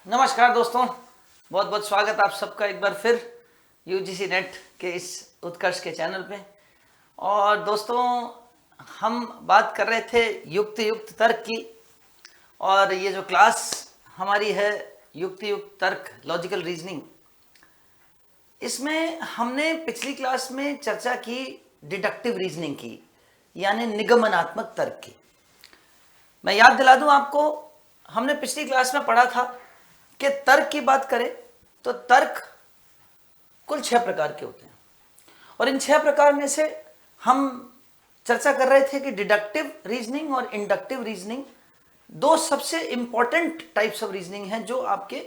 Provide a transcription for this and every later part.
नमस्कार दोस्तों, बहुत बहुत स्वागत आप सबका एक बार फिर यूजीसी नेट के इस उत्कर्ष के चैनल पे। और दोस्तों, हम बात कर रहे थे युक्त तर्क की, और ये जो क्लास हमारी है युक्त तर्क लॉजिकल रीजनिंग, इसमें हमने पिछली क्लास में चर्चा की डिडक्टिव रीजनिंग की, यानी निगमनात्मक तर्क की। मैं याद दिला दूं आपको, हमने पिछली क्लास में पढ़ा था कि तर्क की बात करें तो तर्क कुल 6 प्रकार के होते हैं, और इन 6 प्रकार में से हम चर्चा कर रहे थे कि डिडक्टिव रीजनिंग और इंडक्टिव रीजनिंग दो सबसे इंपॉर्टेंट टाइप्स ऑफ रीजनिंग हैं जो आपके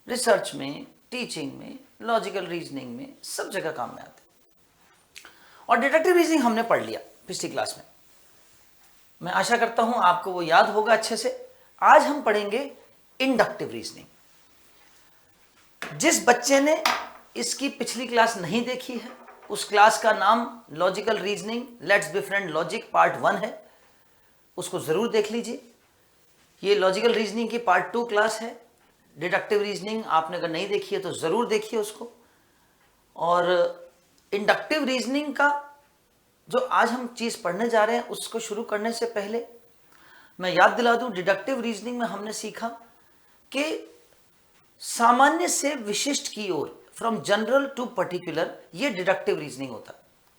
रिसर्च में, टीचिंग में, लॉजिकल रीजनिंग में सब जगह काम में आते हैं। और डिडक्टिव रीजनिंग हमने पढ़ लिया पिछली क्लास में, मैं आशा करता हूं आपको वो याद होगा अच्छे से। आज हम पढ़ेंगे इंडक्टिव रीजनिंग। जिस बच्चे ने इसकी पिछली क्लास नहीं देखी है, उस क्लास का नाम logical reasoning let's befriend logic part 1 है, उसको जरूर देख लीजिए। ये लॉजिकल रीजनिंग की पार्ट 2 क्लास है। डिडक्टिव रीजनिंग आपने अगर नहीं देखी है तो जरूर देखिए उसको। और इंडक्टिव रीजनिंग का जो आज हम चीज पढ़ने जा रहे हैं, उसको शुरू करने से पहले मैं याद दिला दूं, डिडक्टिव रीजनिंग में हमने सीखा कि सामान्य से विशिष्ट की ओर, फ्रॉम जनरल टू पर्टिकुलर, ये डिडक्टिव रीजनिंग होता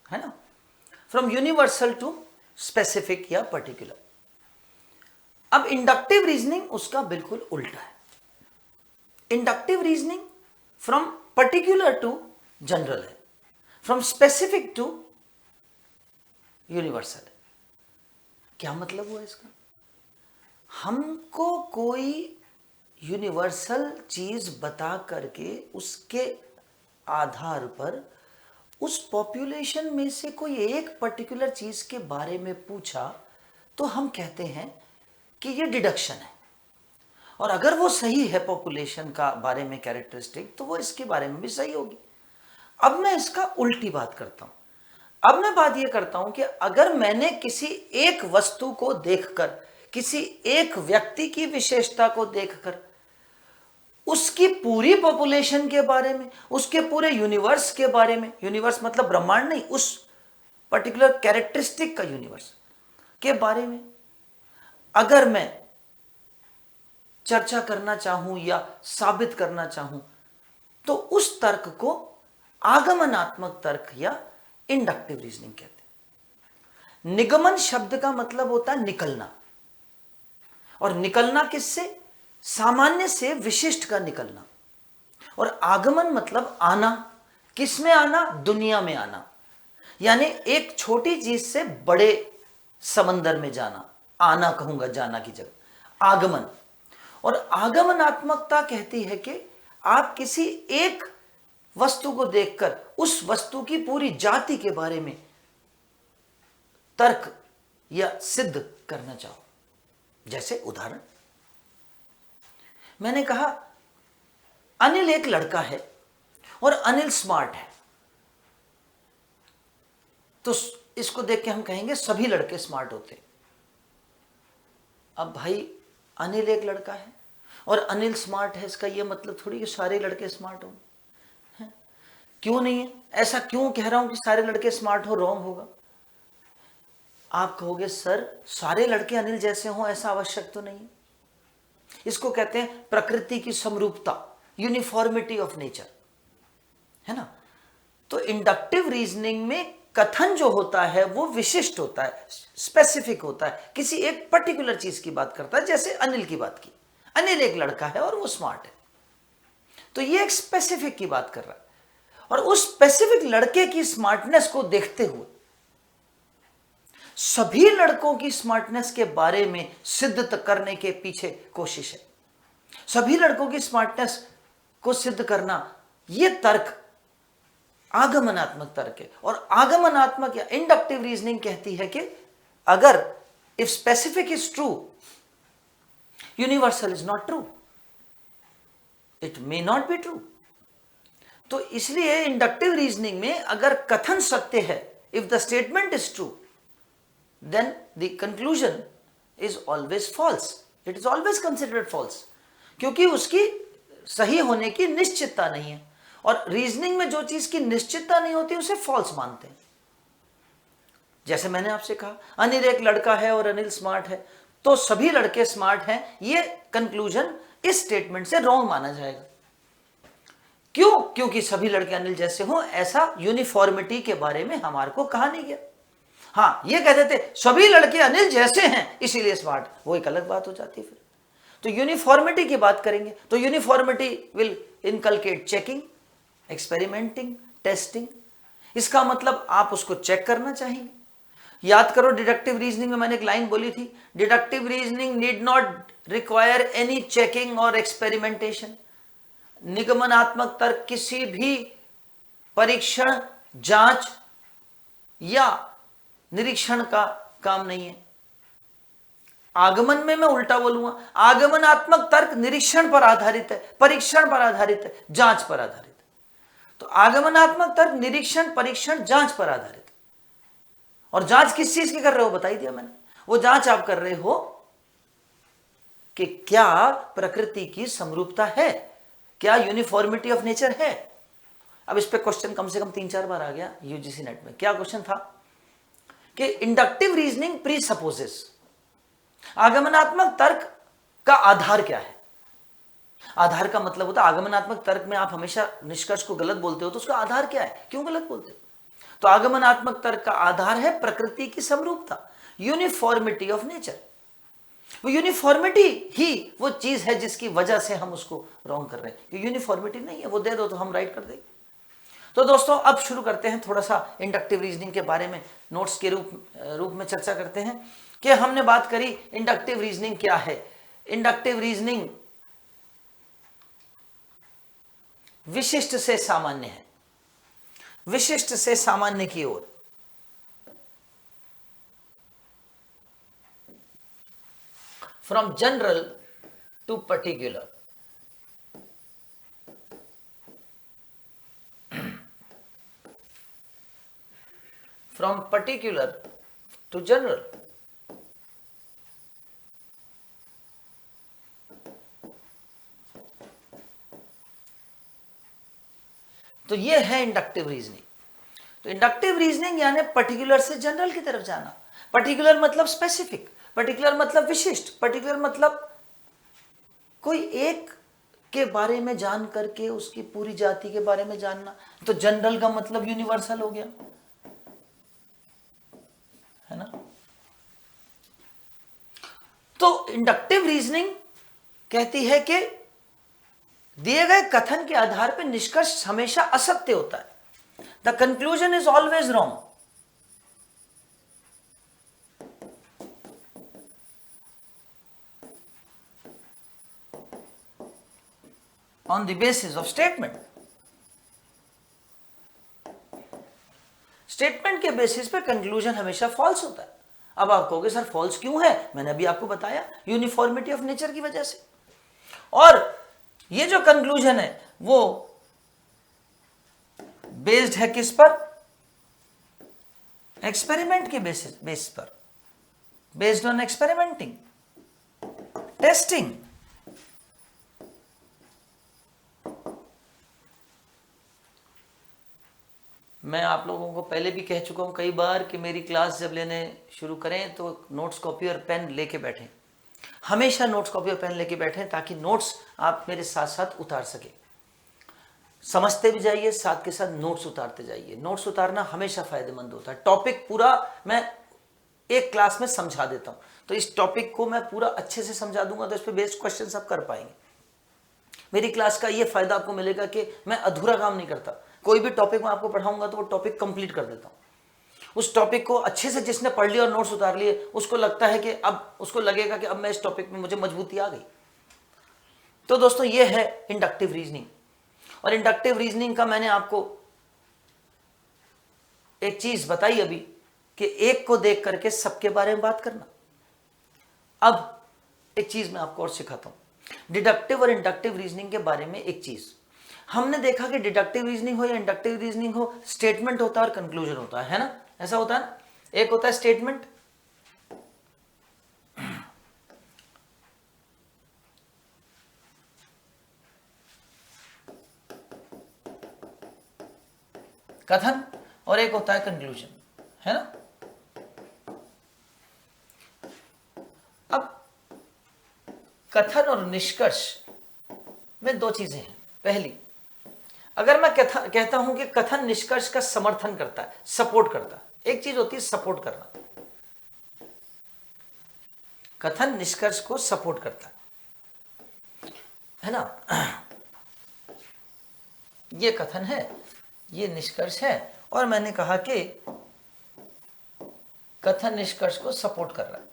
है ना। फ्रॉम यूनिवर्सल टू स्पेसिफिक या पर्टिकुलर। अब इंडक्टिव रीजनिंग उसका बिल्कुल उल्टा है। Inductive reasoning from particular to general है, फ्रॉम स्पेसिफिक टू यूनिवर्सल है। क्या मतलब हुआ इसका? हमको कोई यूनिवर्सल चीज बता करके उसके आधार पर उस पॉपुलेशन में से कोई एक पर्टिकुलर चीज के बारे में पूछा तो हम कहते हैं कि ये डिडक्शन है। और अगर वो सही है पॉपुलेशन का बारे में कैरेक्टरिस्टिक, तो वो इसके बारे में भी सही होगी। अब मैं इसका उल्टी बात करता हूं। अब मैं बात ये करता हूं कि अगर मैंने किसी एक वस्तु को देखकर, किसी एक व्यक्ति की विशेषता को देखकर उसकी पूरी पॉपुलेशन के बारे में, उसके पूरे यूनिवर्स के बारे में, यूनिवर्स मतलब ब्रह्मांड नहीं, उस पर्टिकुलर कैरेक्टरिस्टिक का यूनिवर्स के बारे में अगर मैं चर्चा करना चाहूं या साबित करना चाहूं, तो उस तर्क को आगमनात्मक तर्क या इंडक्टिव रीजनिंग कहते हैं। निगमन शब्द का मतलब होता है निकलना, और निकलना किससे? सामान्य से विशिष्ट का निकलना। और आगमन मतलब आना। किस में आना? दुनिया में आना, यानी एक छोटी चीज से बड़े समंदर में जाना। आना कहूंगा जाना की जगह, आगमन। और आगमनात्मकता कहती है कि आप किसी एक वस्तु को देखकर उस वस्तु की पूरी जाति के बारे में तर्क या सिद्ध करना चाहो। जैसे उदाहरण, मैंने कहा अनिल एक लड़का है और अनिल स्मार्ट है, तो इसको देख के हम कहेंगे सभी लड़के स्मार्ट होते हैं। अब भाई, अनिल एक लड़का है और अनिल स्मार्ट है, इसका यह मतलब थोड़ी कि सारे लड़के स्मार्ट होंगे। क्यों नहीं है? ऐसा क्यों कह रहा हूं कि सारे लड़के स्मार्ट हो? रॉन्ग होगा। आप कहोगे सर सारे लड़के अनिल जैसे हों, ऐसा आवश्यक तो नहीं है। इसको कहते हैं प्रकृति की समरूपता, यूनिफॉर्मिटी ऑफ नेचर, है ना। तो इंडक्टिव रीजनिंग में कथन जो होता है वो विशिष्ट होता है, स्पेसिफिक होता है, किसी एक पर्टिकुलर चीज की बात करता है। जैसे अनिल की बात की, अनिल एक लड़का है और वो स्मार्ट है, तो ये एक स्पेसिफिक की बात कर रहा है। और उस स्पेसिफिक लड़के की स्मार्टनेस को देखते हुए सभी लड़कों की स्मार्टनेस के बारे में सिद्ध करने के पीछे कोशिश है। सभी लड़कों की स्मार्टनेस को सिद्ध करना, यह तर्क आगमनात्मक तर्क है। और आगमनात्मक या इंडक्टिव रीजनिंग कहती है कि अगर if specific is true, universal is not true, it may not be true. तो इसलिए इंडक्टिव रीजनिंग में अगर कथन सत्य है, if the statement is true, then the conclusion is always false. It is always considered false. क्योंकि उसकी सही होने की निश्चितता नहीं है। और रीजनिंग में जो चीज की निश्चितता नहीं होती उसे फॉल्स मानते हैं। जैसे मैंने आपसे कहा अनिल एक लड़का है और अनिल स्मार्ट है, तो सभी लड़के स्मार्ट हैं, ये कंक्लूजन इस स्टेटमेंट से रॉन्ग माना जाएगा। क्यों? क्योंकि सभी लड़के अनिल जैसे हों, ऐसा यूनिफॉर्मिटी के बारे में हमारे को कहा नहीं गया। हाँ, ये कहते थे सभी लड़के अनिल जैसे हैं इसीलिए स्मार्ट, वो एक अलग बात हो जाती है। फिर तो यूनिफॉर्मिटी की बात करेंगे तो uniformity will inculcate checking, experimenting, testing. इसका मतलब आप उसको चेक करना चाहेंगे। याद करो डिडक्टिव रीजनिंग में मैंने एक लाइन बोली थी, deductive reasoning need not require any checking और एक्सपेरिमेंटेशन। निगमनात्मक तर्क किसी भी परीक्षण, जांच या निरीक्षण का काम नहीं है। आगमन में मैं उल्टा बोलूंगा, आगमनात्मक तर्क निरीक्षण पर आधारित है, परीक्षण पर आधारित है, जांच पर आधारित है। तो आगमनात्मक तर्क निरीक्षण, परीक्षण, जांच पर आधारित है। और जांच किस चीज की कर रहे हो बता ही दिया मैंने। वो जांच आप कर रहे हो कि क्या प्रकृति की समरूपता है, क्या यूनिफॉर्मिटी ऑफ नेचर है। अब इस पे क्वेश्चन कम से कम 3-4 बार आ गया यूजीसी नेट में। क्या क्वेश्चन था कि इंडक्टिव रीजनिंग प्रीसपोजेस, आगमनात्मक तर्क का आधार क्या है। आधार का मतलब होता है आगमनात्मक तर्क में आप हमेशा निष्कर्ष को गलत बोलते हो, तो उसका आधार क्या है, क्यों गलत बोलते हो। तो आगमनात्मक तर्क का आधार है प्रकृति की समरूपता, यूनिफॉर्मिटी ऑफ नेचर। वो यूनिफॉर्मिटी ही वो चीज है जिसकी वजह से हम उसको रॉन्ग कर रहे हैं। यूनिफॉर्मिटी नहीं है, वो दे दो तो हम राइट कर देंगे। तो दोस्तों अब शुरू करते हैं थोड़ा सा इंडक्टिव रीजनिंग के बारे में, नोट्स के रूप में चर्चा करते हैं कि हमने बात करी इंडक्टिव रीजनिंग क्या है। इंडक्टिव रीजनिंग विशिष्ट से सामान्य है, विशिष्ट से सामान्य की ओर। From general to particular, from particular to general. तो ये है इंडक्टिव रीजनिंग। तो इंडक्टिव रीजनिंग यानी पर्टिकुलर से जनरल की तरफ जाना। पर्टिकुलर मतलब स्पेसिफिक, पर्टिकुलर मतलब विशिष्ट, पर्टिकुलर मतलब कोई एक के बारे में जान करके उसकी पूरी जाति के बारे में जानना। तो जनरल का मतलब यूनिवर्सल हो गया, है ना। तो इंडक्टिव रीजनिंग कहती है कि दिए गए कथन के आधार पर निष्कर्ष हमेशा असत्य होता है। The conclusion is always wrong. On the basis of statement. Statement के बेसिस पे कंक्लूजन हमेशा फॉल्स होता है। अब आप कहोगे सर फॉल्स क्यों है, मैंने अभी आपको बताया यूनिफॉर्मिटी ऑफ नेचर की वजह से। और ये जो कंक्लूजन है वो बेस्ड है किस पर, एक्सपेरिमेंट के बेस पर, बेस्ड ऑन एक्सपेरिमेंटिंग, टेस्टिंग। मैं आप लोगों को पहले भी कह चुका हूं कई बार कि मेरी क्लास जब लेने शुरू करें तो नोट्स कॉपी और पेन लेके बैठें। हमेशा नोट्स कॉपी और पेन लेके बैठें ताकि नोट्स आप मेरे साथ साथ उतार सके। समझते भी जाइए, साथ के साथ नोट्स उतारते जाइए। नोट्स उतारना हमेशा फायदेमंद होता है। टॉपिक पूरा मैं एक क्लास में समझा देता हूं, तो इस टॉपिक को मैं पूरा अच्छे से समझा दूंगा, तो इस पर बेस्ड क्वेश्चन सब कर पाएंगे। मेरी क्लास का ये फायदा आपको मिलेगा कि मैं अधूरा काम नहीं करता। कोई भी टॉपिक मैं आपको पढ़ाऊंगा तो वो टॉपिक कंप्लीट कर देता हूं। उस टॉपिक को अच्छे से जिसने पढ़ लिया और नोट्स उतार लिए, उसको लगता है कि अब उसको लगेगा कि अब मैं इस टॉपिक में मुझे मजबूती आ गई। तो दोस्तों ये है इंडक्टिव रीजनिंग। और इंडक्टिव रीजनिंग का मैंने आपको एक चीज बताई अभी कि एक को देख करके सबके बारे में बात करना। अब एक चीज मैं आपको और सिखाता हूं डिडक्टिव और इंडक्टिव रीजनिंग के बारे में। एक चीज हमने देखा कि डिडक्टिव रीजनिंग हो या इंडक्टिव रीजनिंग हो, स्टेटमेंट होता है और कंक्लूजन होता है ना, ऐसा होता है ना। एक होता है स्टेटमेंट, कथन और एक होता है कंक्लूजन, है ना। अब कथन और निष्कर्ष में दो चीजें हैं। पहली, अगर मैं कहता हूं कि कथन निष्कर्ष का समर्थन करता है, सपोर्ट करता है, एक चीज होती है सपोर्ट करना, कथन निष्कर्ष को सपोर्ट करता है ना। ये कथन है, ये निष्कर्ष है, और मैंने कहा कि कथन निष्कर्ष को सपोर्ट कर रहा है।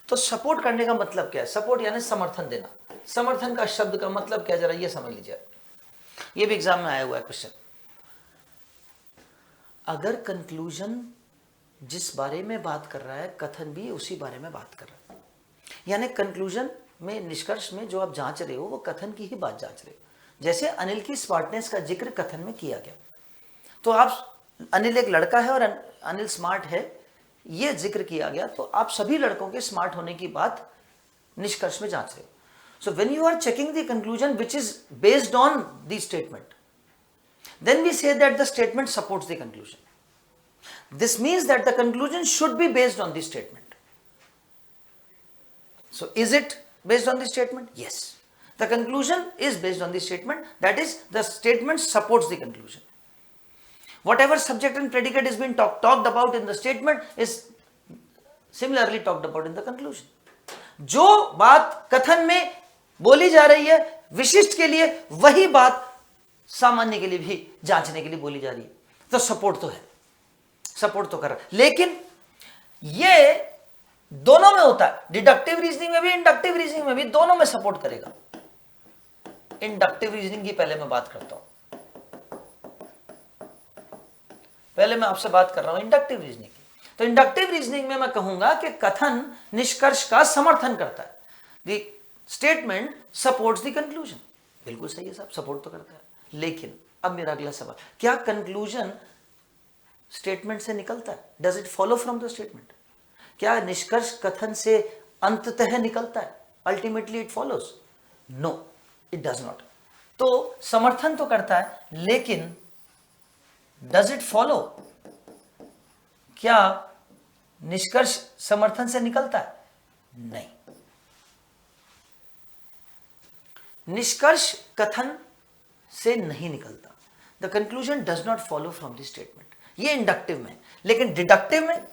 तो सपोर्ट करने का मतलब क्या है? सपोर्ट यानी समर्थन देना। समर्थन का शब्द का मतलब क्या, जरा ये समझ लीजिए। ये भी एग्जाम में आया हुआ है क्वेश्चन। अगर कंक्लूजन जिस बारे में बात कर रहा है, कथन भी उसी बारे में बात कर रहा है, यानी कंक्लूजन में, निष्कर्ष में जो आप जांच रहे हो वो कथन की ही बात जांच रहे हो। जैसे अनिल की स्मार्टनेस का जिक्र कथन में किया गया, तो आप, अनिल एक लड़का है और अनिल स्मार्ट है, ये जिक्र किया गया, तो आप सभी लड़कों के स्मार्ट होने की बात निष्कर्ष में जांच रहे हो। So when you are checking the conclusion which is based on the statement, then we say that the statement supports the conclusion. This means that the conclusion should be based on the statement. So is it based on the statement? Yes. The conclusion is based on the statement, that is, the statement supports the conclusion. Whatever subject and predicate is being talked about in the statement is similarly talked about in the conclusion. जो बात कथन में बोली जा रही है विशिष्ट के लिए, वही बात सामान्य के लिए भी जांचने के लिए बोली जा रही है। तो सपोर्ट तो है, सपोर्ट तो कर रहा है। लेकिन ये दोनों में होता है, डिडक्टिव रीजनिंग में भी, इंडक्टिव रीजनिंग में भी, दोनों में सपोर्ट करेगा। इंडक्टिव रीजनिंग की पहले मैं बात करता हूं, पहले मैं आपसे बात कर रहा हूं इंडक्टिव रीजनिंग की। तो इंडक्टिव रीजनिंग में मैं कहूंगा कि कथन निष्कर्ष का समर्थन करता है, the statement supports the conclusion. बिल्कुल सही है साहब, सपोर्ट तो करता है। लेकिन अब मेरा अगला सवाल, क्या कंक्लूजन स्टेटमेंट से निकलता है? Does it follow from the statement? क्या निष्कर्ष कथन से अंततः निकलता है? Ultimately it follows? No, it does not. तो समर्थन तो करता है, लेकिन डज इट फॉलो? क्या निष्कर्ष समर्थन से निकलता है? नहीं। निष्कर्ष कथन से नहीं निकलता। The conclusion does not follow from the statement. ये इंडक्टिव में। लेकिन डिडक्टिव में,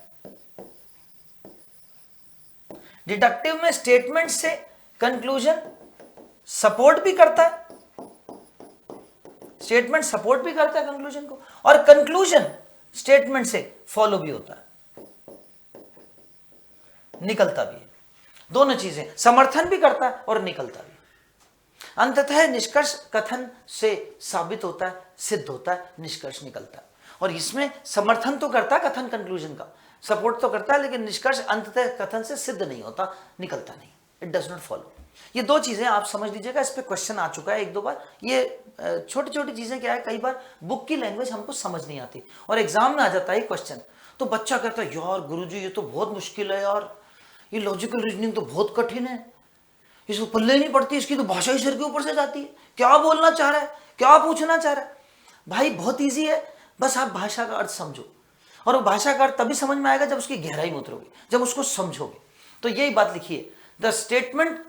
डिडक्टिव में स्टेटमेंट से कंक्लूजन सपोर्ट भी करता है, स्टेटमेंट सपोर्ट भी करता है कंक्लूजन को, और कंक्लूजन स्टेटमेंट से फॉलो भी होता है, निकलता भी है। दोनों चीजें, समर्थन भी करता है और निकलता भी। अंततः निष्कर्ष कथन से साबित होता है, सिद्ध होता है, निष्कर्ष निकलता है। और इसमें समर्थन तो करता है कथन कंक्लूजन का, सपोर्ट तो करता है, लेकिन निष्कर्ष अंततः कथन से सिद्ध नहीं होता, निकलता नहीं, इट डज नॉट फॉलो। ये दो चीजें आप समझ लीजिएगा। इस पे क्वेश्चन आ चुका है एक दो बार। ये छोटी छोटी चीजें क्या है, कई बार बुक की लैंग्वेज हमको समझ नहीं आती और एग्जाम में आ जाता है क्वेश्चन, तो बच्चा कहता है यार गुरुजी ये तो बहुत मुश्किल है यार, ये लॉजिकल रीजनिंग तो बहुत कठिन है, इसको पल्ले नहीं पड़ती, इसकी तो भाषा ही सिर के ऊपर से जाती है, क्या बोलना चाह रहा है, क्या पूछना चाह रहा है। भाई बहुत इजी है, बस आप भाषा का अर्थ समझो, और वो भाषा का अर्थ तभी समझ में आएगा जब उसकी गहराई में उतरोगे, जब उसको समझोगे। तो यही बात लिखिए, the statement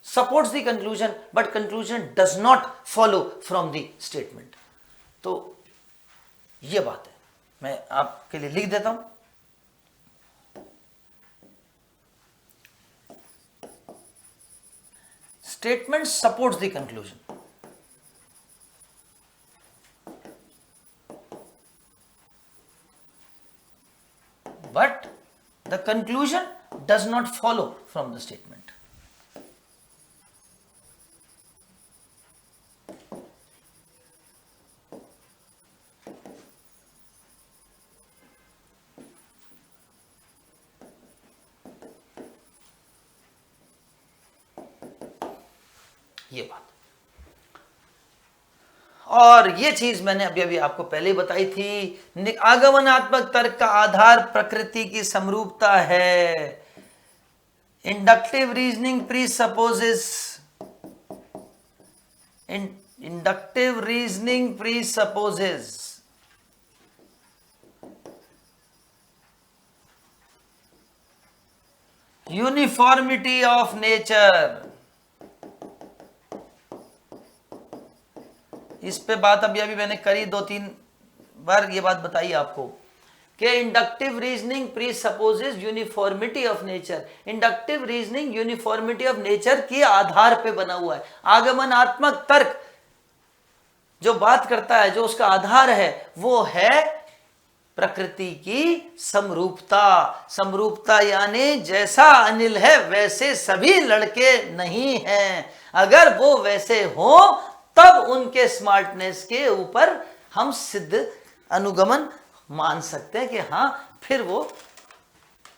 supports the conclusion but conclusion does not follow from the statement. तो ये बात है, मैं आपके लिए लिख देता हूं। Statement supports the conclusion, but the conclusion does not follow from the statement. ये बात, और ये चीज मैंने अभी अभी आपको पहले ही बताई थी, आगमनात्मक तर्क का आधार प्रकृति की समरूपता है। Inductive reasoning presupposes inductive reasoning presupposes uniformity of nature. इस पे बात अभी मैंने करी 2-3 बार, ये बात बताई आपको कि inductive reasoning presupposes uniformity of nature. Inductive reasoning uniformity of nature के आधार पे बना हुआ है। आगमनात्मक तर्क जो बात करता है, जो उसका आधार है, वो है प्रकृति की समरूपता। समरूपता यानी जैसा अनिल है वैसे सभी लड़के नहीं हैं। अगर वो वैसे हो तब उनके स्मार्टनेस के ऊपर हम सिद्ध अनुगमन मान सकते हैं कि हां, फिर वो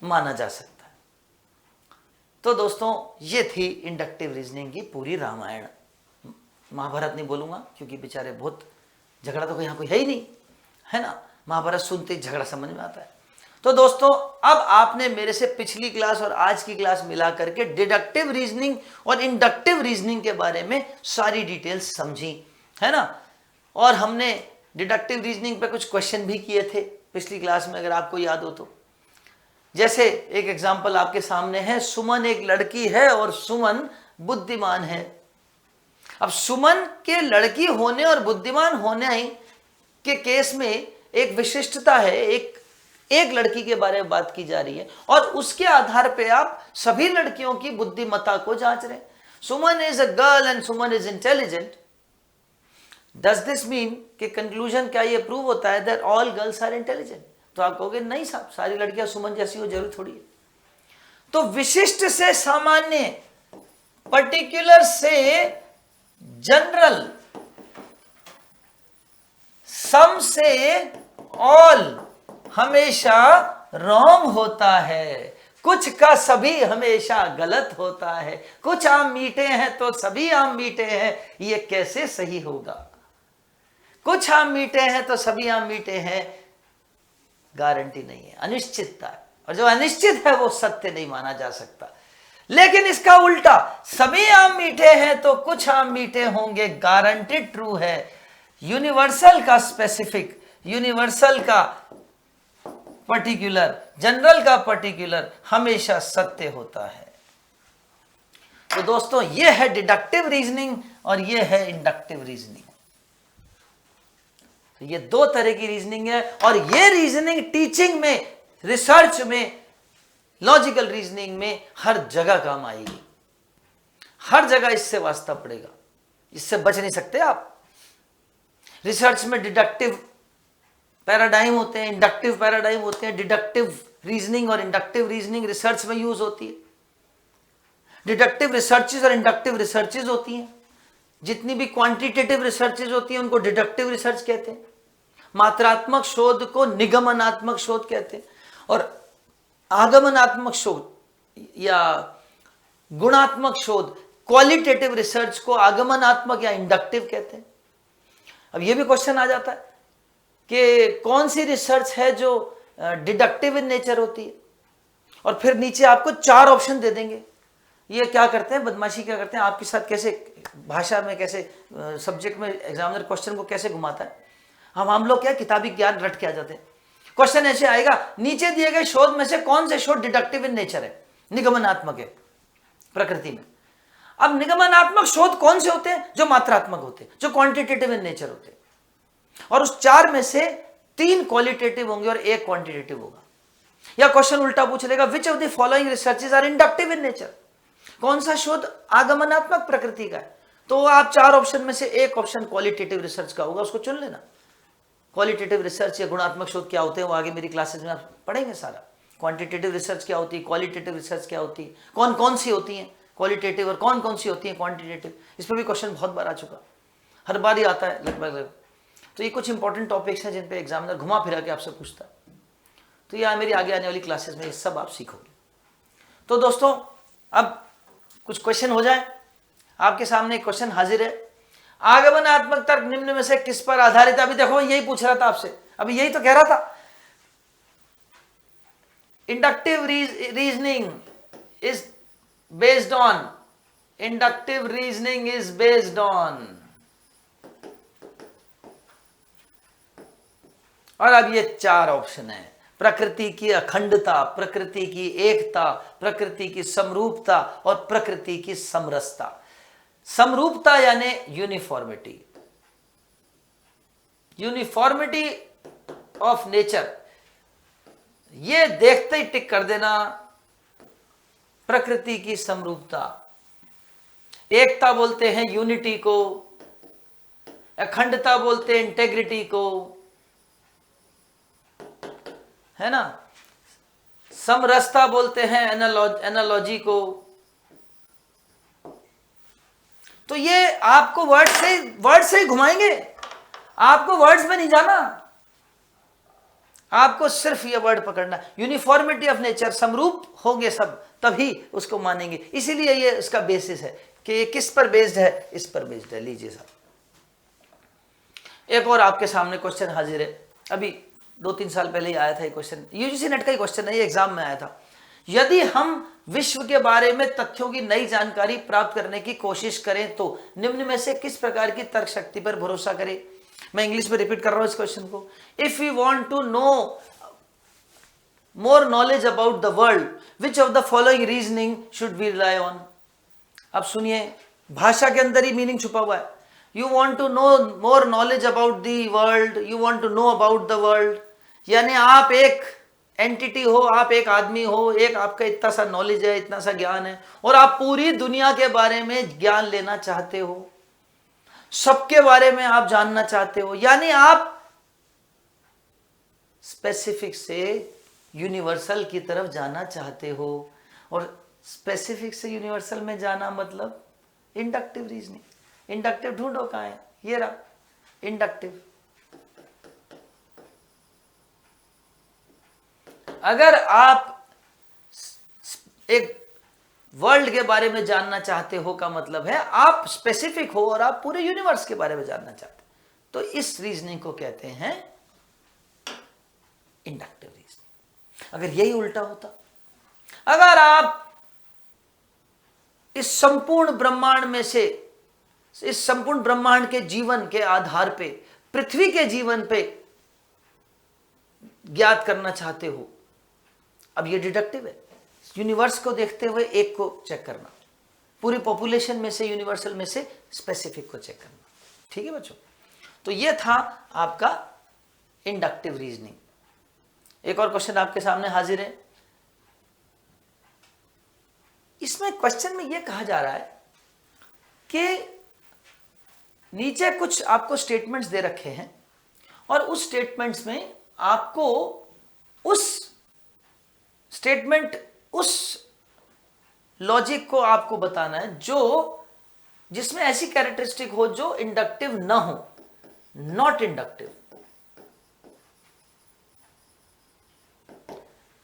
माना जा सकता है। तो दोस्तों, ये थी इंडक्टिव रीजनिंग की पूरी रामायण। महाभारत नहीं बोलूंगा क्योंकि बेचारे बहुत झगड़ा तो यहां कोई है ही नहीं, है ना। महाभारत सुनते ही झगड़ा समझ में आता है। तो दोस्तों, अब आपने मेरे से पिछली क्लास और आज की क्लास मिला करके डिडक्टिव रीजनिंग और इंडक्टिव रीजनिंग के बारे में सारी डिटेल्स समझी, है ना। और हमने डिडक्टिव रीजनिंग पे कुछ क्वेश्चन भी किए थे पिछली क्लास में, अगर आपको याद हो तो। जैसे एक एग्जाम्पल आपके सामने है, सुमन एक लड़की है और सुमन बुद्धिमान है। अब सुमन के लड़की होने और बुद्धिमान होने के केस में एक विशिष्टता है, एक लड़की के बारे में बात की जा रही है और उसके आधार पे आप सभी लड़कियों की बुद्धिमत्ता को जांच रहे हैं। Suman is a girl and Suman is intelligent. Does this mean कि कंक्लूजन क्या ये प्रूव होता है that all girls are intelligent? तो आप कहोगे नहीं साहब, सारी लड़कियां सुमन जैसी हो जरूरी थोड़ी है। तो विशिष्ट से सामान्य, पर्टिकुलर से जनरल, सम से ऑल हमेशा रॉन्ग होता है। कुछ का सभी हमेशा गलत होता है। कुछ आम मीठे हैं तो सभी आम मीठे हैं, ये कैसे सही होगा? कुछ आम मीठे हैं तो सभी आम मीठे हैं, गारंटी नहीं है, अनिश्चितता है। और जो अनिश्चित है वो सत्य नहीं माना जा सकता। लेकिन इसका उल्टा, सभी आम मीठे हैं तो कुछ आम मीठे होंगे, गारंटेड ट्रू है। यूनिवर्सल का स्पेसिफिक, यूनिवर्सल का पर्टिकुलर, जनरल का पर्टिकुलर हमेशा सत्य होता है। तो दोस्तों, यह है डिडक्टिव रीजनिंग और यह है इंडक्टिव रीजनिंग। तो ये दो तरह की रीजनिंग है और ये रीजनिंग टीचिंग में, रिसर्च में, लॉजिकल रीजनिंग में हर जगह काम आएगी। हर जगह इससे वास्ता पड़ेगा, इससे बच नहीं सकते आप। रिसर्च में डिडक्टिव पैराडाइम होते हैं, इंडक्टिव पैराडाइम होते हैं। डिडक्टिव रीजनिंग और इंडक्टिव रीजनिंग रिसर्च में यूज होती है। डिडक्टिव रिसर्चेज और इंडक्टिव रिसर्चेज होती हैं। जितनी भी क्वांटिटेटिव रिसर्चेज होती हैं उनको डिडक्टिव रिसर्च कहते हैं। मात्रात्मक शोध को निगमनात्मक शोध कहते हैं और आगमनात्मक शोध या गुणात्मक शोध, क्वालिटेटिव रिसर्च को आगमनात्मक या इंडक्टिव कहते हैं। अब यह भी क्वेश्चन आ जाता है कि कौन सी रिसर्च है जो डिडक्टिव इन नेचर होती है, और फिर नीचे आपको 4 ऑप्शन दे देंगे। ये क्या करते हैं, बदमाशी क्या करते हैं आपके साथ, कैसे भाषा में, कैसे सब्जेक्ट में एग्जामिनर क्वेश्चन को कैसे घुमाता है। हम लोग क्या किताबी ज्ञान रट के आ जाते हैं। क्वेश्चन ऐसे आएगा, नीचे दिए गए शोध में से कौन से शोध डिडक्टिव इन नेचर है, निगमनात्मक है प्रकृति में। अब निगमनात्मक शोध कौन से होते हैं? जो मात्रात्मक होते हैं, जो क्वांटिटेटिव इन नेचर होते हैं। और उस 4 में से 3 क्वालिटेटिव होंगे और 1 क्वांटिटेटिव होगा। या क्वेश्चन उल्टा पूछ लेगा, which of the following researches are inductive in nature? कौन सा शोध आगमनात्मक प्रकृति का है? तो आप 4 ऑप्शन में से 1 ऑप्शन क्वालिटेटिव रिसर्च का होगा, उसको चुन लेना। क्वालिटेटिव रिसर्च या गुणात्मक शोध क्या होते हैं वो आगे मेरी क्लासेस में आप पढ़ेंगे सारा। क्वांटिटेटिव रिसर्च क्या होती है, क्वालिटेटिव रिसर्च क्या होती है, कौन कौन सी होती हैं क्वालिटेटिव और कौन कौन सी होती है क्वांटिटेटिव। इस पर भी क्वेश्चन बहुत बार आ चुका, हर बार ही आता है लगभग। तो ये कुछ इंपॉर्टेंट टॉपिक्स हैं जिन पे एग्जामिनर घुमा फिरा के आपसे पूछता है। तो ये मेरी आगे आने वाली क्लासेस में ये सब आप सीखोगे। तो दोस्तों, अब कुछ क्वेश्चन हो जाए। आपके सामने एक क्वेश्चन हाजिर है, आगमनात्मक तर्क निम्न में से किस पर आधारित है? अभी देखो यही पूछ रहा था आपसे, अभी यही तो कह रहा था। Inductive reasoning is based on, inductive reasoning is based on और अब ये 4 ऑप्शन है, प्रकृति की अखंडता, प्रकृति की एकता, प्रकृति की समरूपता और प्रकृति की समरसता। समरूपता यानी यूनिफॉर्मिटी, यूनिफॉर्मिटी ऑफ नेचर, ये देखते ही टिक कर देना। प्रकृति की समरूपता, एकता बोलते हैं यूनिटी को, अखंडता बोलते हैं इंटेग्रिटी को, है ना, समरसता बोलते हैं एनालॉजी को। तो ये आपको वर्ड से ही घुमाएंगे, आपको वर्ड्स में नहीं जाना, आपको सिर्फ ये वर्ड पकड़ना, यूनिफॉर्मिटी ऑफ नेचर, समरूप होंगे सब तभी उसको मानेंगे। इसीलिए ये इसका बेसिस है कि ये किस पर बेस्ड है, इस पर बेस्ड है। लीजिए साहब, एक और आपके सामने क्वेश्चन हाजिर है, अभी 2-3 साल पहले ही आया था ये क्वेश्चन, यूजीसी नेट का ही क्वेश्चन है, ये एग्जाम में आया था। यदि हम विश्व के बारे में तथ्यों की नई जानकारी प्राप्त करने की कोशिश करें तो निम्न में से किस प्रकार की तर्क शक्ति पर भरोसा करें। मैं इंग्लिश में रिपीट कर रहा हूं इस क्वेश्चन को। If we want to know more knowledge about the world, which of the following reasoning should we rely on. अब सुनिए, भाषा के अंदर ही मीनिंग छुपा हुआ है। You want to know more knowledge about the world, you want to know about the world, यानी आप एक एंटिटी हो, आप एक आदमी हो, एक आपका इतना सा नॉलेज है, इतना सा ज्ञान है, और आप पूरी दुनिया के बारे में ज्ञान लेना चाहते हो, सबके बारे में आप जानना चाहते हो, यानी आप स्पेसिफिक से यूनिवर्सल की तरफ जाना चाहते हो। और स्पेसिफिक से यूनिवर्सल में जाना मतलब इंडक्टिव रीजनिंग। इंडक्टिव ढूंढो कहां है, ये रहा इंडक्टिव। अगर आप एक वर्ल्ड के बारे में जानना चाहते हो का मतलब है आप स्पेसिफिक हो और आप पूरे यूनिवर्स के बारे में जानना चाहते हो, तो इस रीजनिंग को कहते हैं इंडक्टिव रीजनिंग। अगर यही उल्टा होता, अगर आप इस संपूर्ण ब्रह्मांड में से, इस संपूर्ण ब्रह्मांड के जीवन के आधार पे, पृथ्वी के जीवन पे ज्ञात करना चाहते हो, अब ये डिडक्टिव है। यूनिवर्स को देखते हुए एक को चेक करना, पूरी पॉपुलेशन में से, यूनिवर्सल में से स्पेसिफिक को चेक करना। ठीक है बच्चों, तो ये था आपका इंडक्टिव रीजनिंग। एक और क्वेश्चन आपके सामने हाजिर है। इसमें क्वेश्चन में यह कहा जा रहा है कि नीचे कुछ आपको स्टेटमेंट्स दे रखे हैं और उस स्टेटमेंट्स में आपको उस स्टेटमेंट, उस लॉजिक को आपको बताना है जो जिसमें ऐसी कैरेक्टरिस्टिक हो जो इंडक्टिव ना हो, not inductive.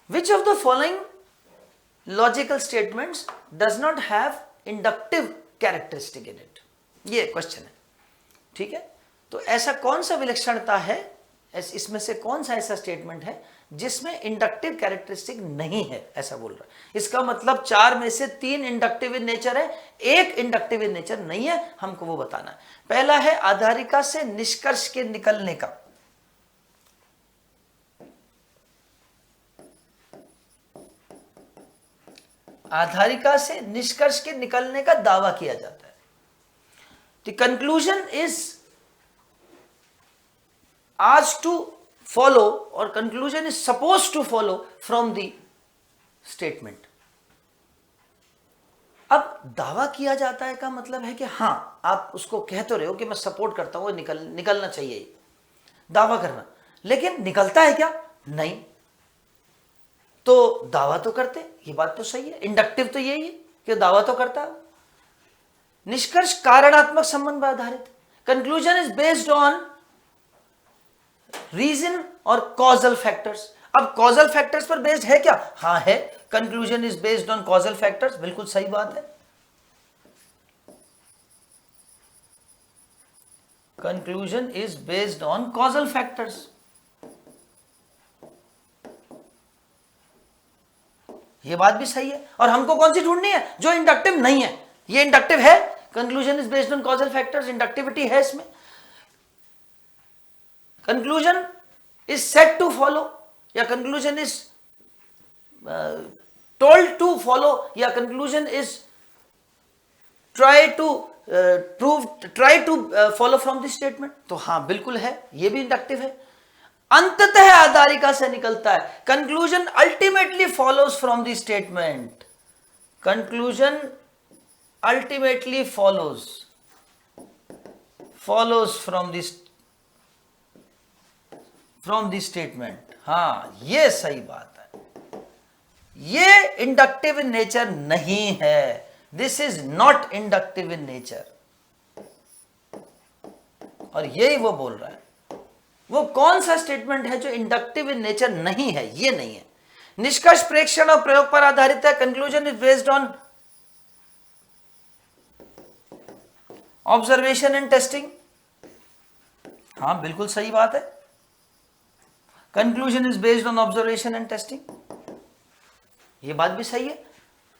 Which of the following logical statements does not have inductive characteristic in it, ये क्वेश्चन है। ठीक है, तो ऐसा कौन सा विलक्षणता है, इसमें से कौन सा ऐसा स्टेटमेंट है जिसमें इंडक्टिव कैरेक्टरिस्टिक नहीं है, ऐसा बोल रहा है। इसका मतलब 4 में से 3 इंडक्टिव इन नेचर है, एक इंडक्टिव इन नेचर नहीं है, हमको वो बताना है। पहला है आधारिका से निष्कर्ष के निकलने का। आधारिका से निष्कर्ष के निकलने का दावा किया जाता है। The conclusion is asked to follow or conclusion is supposed to follow from the statement। अब दावा किया जाता है का मतलब है कि हां, आप उसको कह तो रहे हो कि मैं सपोर्ट करता हूं, निकलना चाहिए, दावा करना, लेकिन निकलता है क्या? नहीं। तो दावा तो करते, ये बात तो सही है, इंडक्टिव तो यही है कि दावा तो करता है। निष्कर्ष कारणात्मक संबंध पर आधारित, conclusion is based on reason और कॉजल फैक्टर्स। अब कॉजल फैक्टर्स पर बेस्ड है क्या? हां है, conclusion is based on causal factors, बिल्कुल सही बात है। Conclusion is based on causal factors, ये बात भी सही है। और हमको कौन सी ढूंढनी है? जो इंडक्टिव नहीं है। ये इंडक्टिव है, conclusion is based on causal factors, inductivity है इसमें। Conclusion is set to follow, या conclusion is told to follow, या conclusion is try to follow from this statement. तो हाँ बिल्कुल है, ये भी इंडक्टिव है। अंततः आधारिका से निकलता है, conclusion ultimately follows from the statement, conclusion ultimately follows from the statement. हाँ ये सही बात है, ये इंडक्टिव इन नेचर नहीं है, this is not inductive in nature. और यही वो बोल रहा है, वो कौन सा स्टेटमेंट है जो इंडक्टिव इन नेचर नहीं है, ये नहीं है। निष्कर्ष प्रेक्षण और प्रयोग पर आधारित है, conclusion is based on observation and testing. हाँ बिल्कुल सही बात है, conclusion is based on observation and testing, ये बात भी सही है,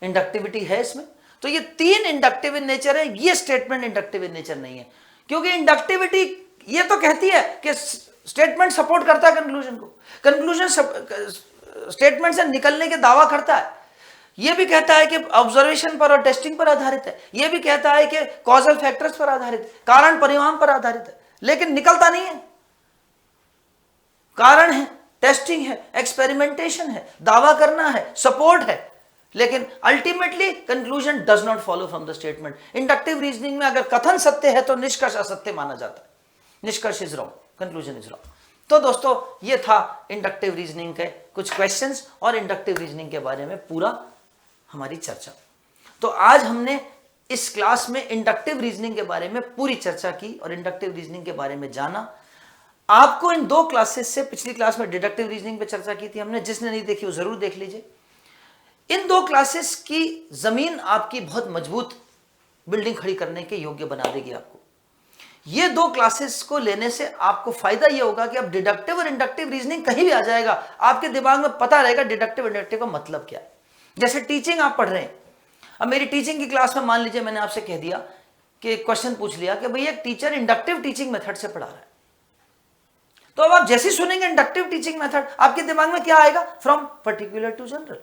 इंडक्टिविटी है इसमें। तो ये तीन इंडक्टिव इन नेचर है, ये स्टेटमेंट इंडक्टिव इन नेचर नहीं है, क्योंकि इंडक्टिविटी ये तो कहती है कि स्टेटमेंट सपोर्ट करता है कंक्लूजन को, कंक्लूजन स्टेटमेंट से निकलने के दावा करता है, ये भी कहता है कि ऑब्जर्वेशन पर और टेस्टिंग पर आधारित है, ये भी कहता है कि कॉजल फैक्टर्स पर आधारित है, कारण परिणाम पर आधारित है, लेकिन निकलता नहीं है। कारण है, टेस्टिंग है, एक्सपेरिमेंटेशन है, दावा करना है, सपोर्ट है, लेकिन ultimately conclusion does not follow from the statement. Inductive reasoning में अगर कथन सत्य है तो निष्कर्ष असत्य माना जाता है, निष्कर्ष is wrong, conclusion is wrong. तो दोस्तों ये था इंडक्टिव रीजनिंग के कुछ क्वेश्चंस और इंडक्टिव रीजनिंग के बारे में पूरा हमारी चर्चा। तो आज हमने इस क्लास में इंडक्टिव रीजनिंग के बारे में पूरी चर्चा की और इंडक्टिव रीजनिंग के बारे में जाना। आपको इन दो क्लासेस से, पिछली क्लास में डिडक्टिव रीजनिंग पे चर्चा की थी हमने, जिसने नहीं देखी वो जरूर देख लीजिए। इन दो क्लासेस की जमीन आपकी बहुत मजबूत बिल्डिंग खड़ी करने के योग्य बना देगी आपको। ये दो क्लासेस को लेने से आपको फायदा ये होगा कि अब डिडक्टिव और इंडक्टिव रीजनिंग कहीं भी आ जाएगा, आपके दिमाग में पता रहेगा डिडक्टिव इंडक्टिव का मतलब क्या है। जैसे टीचिंग आप पढ़ रहे हैं, अब मेरी टीचिंग की क्लास में मान लीजिए मैंने आपसे कह दिया कि क्वेश्चन पूछ लिया कि भाई एक टीचर इंडक्टिव टीचिंग मेथड से पढ़ा रहा है, तो अब आप जैसे सुनेंगे इंडक्टिव टीचिंग मेथड, आपके दिमाग में क्या आएगा, फ्रॉम पर्टिकुलर टू जनरल।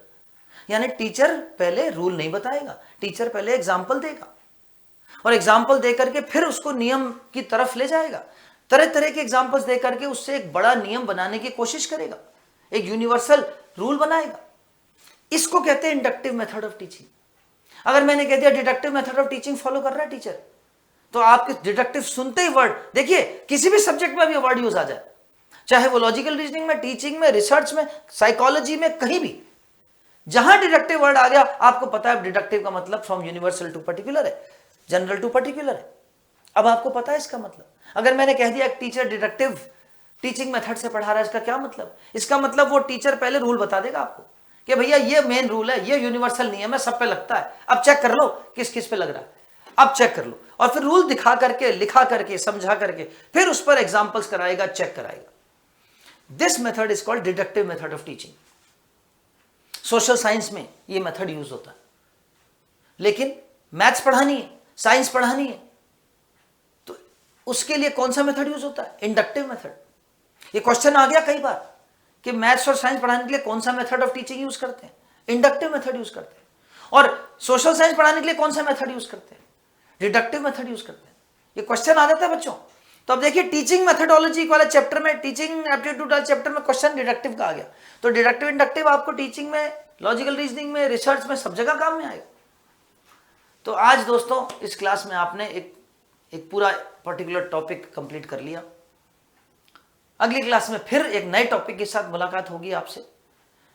यानी टीचर पहले रूल नहीं बताएगा, टीचर पहले एग्जाम्पल देगा और एग्जाम्पल देकर के फिर उसको नियम की तरफ ले जाएगा, तरह तरह के एग्जाम्पल्स देकर के उससे एक बड़ा नियम बनाने की कोशिश करेगा, एक यूनिवर्सल रूल बनाएगा। इसको कहते हैं इंडक्टिव मेथड ऑफ टीचिंग। अगर मैंने कह दिया deductive method of teaching follow कर रहा है टीचर, तो आपके डिडक्टिव सुनते ही वर्ड, देखिए किसी भी सब्जेक्ट में भी वर्ड यूज आ जाए, चाहे वो लॉजिकल रीजनिंग में, टीचिंग में, रिसर्च में, साइकोलॉजी में, कहीं भी जहां डिडक्टिव वर्ड आ गया आपको पता है डिडक्टिव का मतलब फ्रॉम यूनिवर्सल टू पर्टिकुलर है, जनरल टू पर्टिकुलर है। अब आपको पता है इसका मतलब। अगर मैंने कह दिया टीचर डिडक्टिव टीचिंग मेथड से पढ़ा रहा है, इसका क्या मतलब, इसका मतलब वो टीचर पहले रूल बता देगा आपको कि भैया ये मेन रूल है, ये यूनिवर्सल नियम है, सब पे लगता है, अब चेक कर लो किस किस पे लग रहा है, अब चेक कर लो, और फिर रूल दिखा करके, लिखा करके, समझा करके फिर उस पर एग्जाम्पल्स कराएगा, चेक कराएगा। This method is called deductive method of teaching. Social science में ये मेथड यूज होता है, लेकिन मैथ्स पढ़ानी है, साइंस पढ़ानी है, तो उसके लिए कौन सा मेथड यूज होता है, इंडक्टिव मेथड। ये क्वेश्चन आ गया कई बार कि मैथ्स और साइंस पढ़ाने के लिए कौन सा मेथड ऑफ टीचिंग यूज करते हैं, इंडक्टिव मेथड यूज करते हैं। और सोशल साइंस पढ़ाने के लिए कौन सा मेथड यूज करते हैं, डिडक्टिव मेथड यूज करते हैं। ये क्वेश्चन आ जाता है बच्चों। तो अब देखिए टीचिंग मेथडोलॉजी वाले चैप्टर में, टीचिंग एप्टीट्यूड वाले चैप्टर में क्वेश्चन डिडक्टिव का आ गया, तो डिडक्टिव इंडक्टिव आपको टीचिंग में, लॉजिकल रीजनिंग में, रिसर्च में, सब जगह काम में आएगा। तो आज दोस्तों इस क्लास में आपने एक पूरा पर्टिकुलर टॉपिक कंप्लीट कर लिया। अगली क्लास में फिर एक नए टॉपिक के साथ मुलाकात होगी आपसे।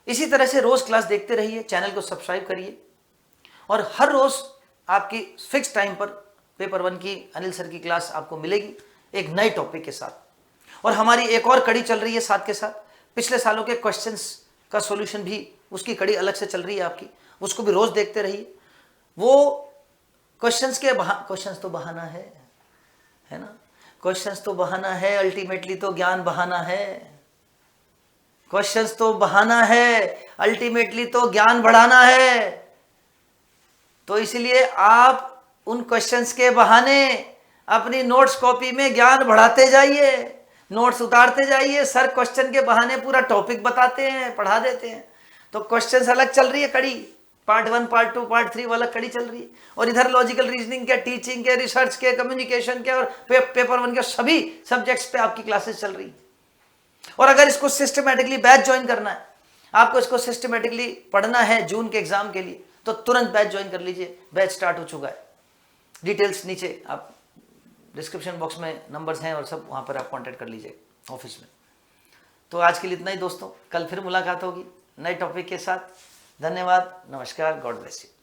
इसी तरह से रोज क्लास देखते रहिए, चैनल को सब्सक्राइब करिए, और हर रोज आपकी फिक्स टाइम पर पेपर 1 की अनिल सर की क्लास आपको मिलेगी एक नए टॉपिक के साथ। और हमारी एक और कड़ी चल रही है साथ के साथ, पिछले सालों के क्वेश्चंस का सॉल्यूशन भी, उसकी कड़ी अलग से चल रही है आपकी, उसको भी रोज देखते रहिए। वो क्वेश्चंस तो बहाना है ना, क्वेश्चंस तो बहाना है, अल्टीमेटली तो ज्ञान बहाना है। क्वेश्चंस तो बहाना है, अल्टीमेटली तो ज्ञान बढ़ाना है। तो इसलिए आप उन क्वेश्चंस के बहाने अपनी नोट्स कॉपी में ज्ञान बढ़ाते जाइए, नोट्स उतारते जाइए, सर क्वेश्चन के बहाने पूरा टॉपिक बताते हैं, पढ़ा देते हैं। तो क्वेश्चंस अलग चल रही है कड़ी, पार्ट 1 पार्ट 2 पार्ट 3 वाला कड़ी चल रही है, और इधर लॉजिकल रीजनिंग के, टीचिंग के, रिसर्च के, कम्युनिकेशन के और पेपर 1 के सभी सब्जेक्ट्स पे आपकी क्लासेस चल रही है। और अगर इसको सिस्टमेटिकली बैच ज्वाइन करना है, आपको इसको सिस्टमेटिकली पढ़ना है जून के एग्जाम के लिए, तो तुरंत बैच ज्वाइन कर लीजिए। बैच स्टार्ट हो चुका है। डिटेल्स नीचे आप डिस्क्रिप्शन बॉक्स में नंबर्स हैं और सब, वहाँ पर आप कांटेक्ट कर लीजिए ऑफिस में। तो आज के लिए इतना ही दोस्तों, कल फिर मुलाकात होगी नए टॉपिक के साथ। धन्यवाद, नमस्कार, गॉड ब्लेस यू।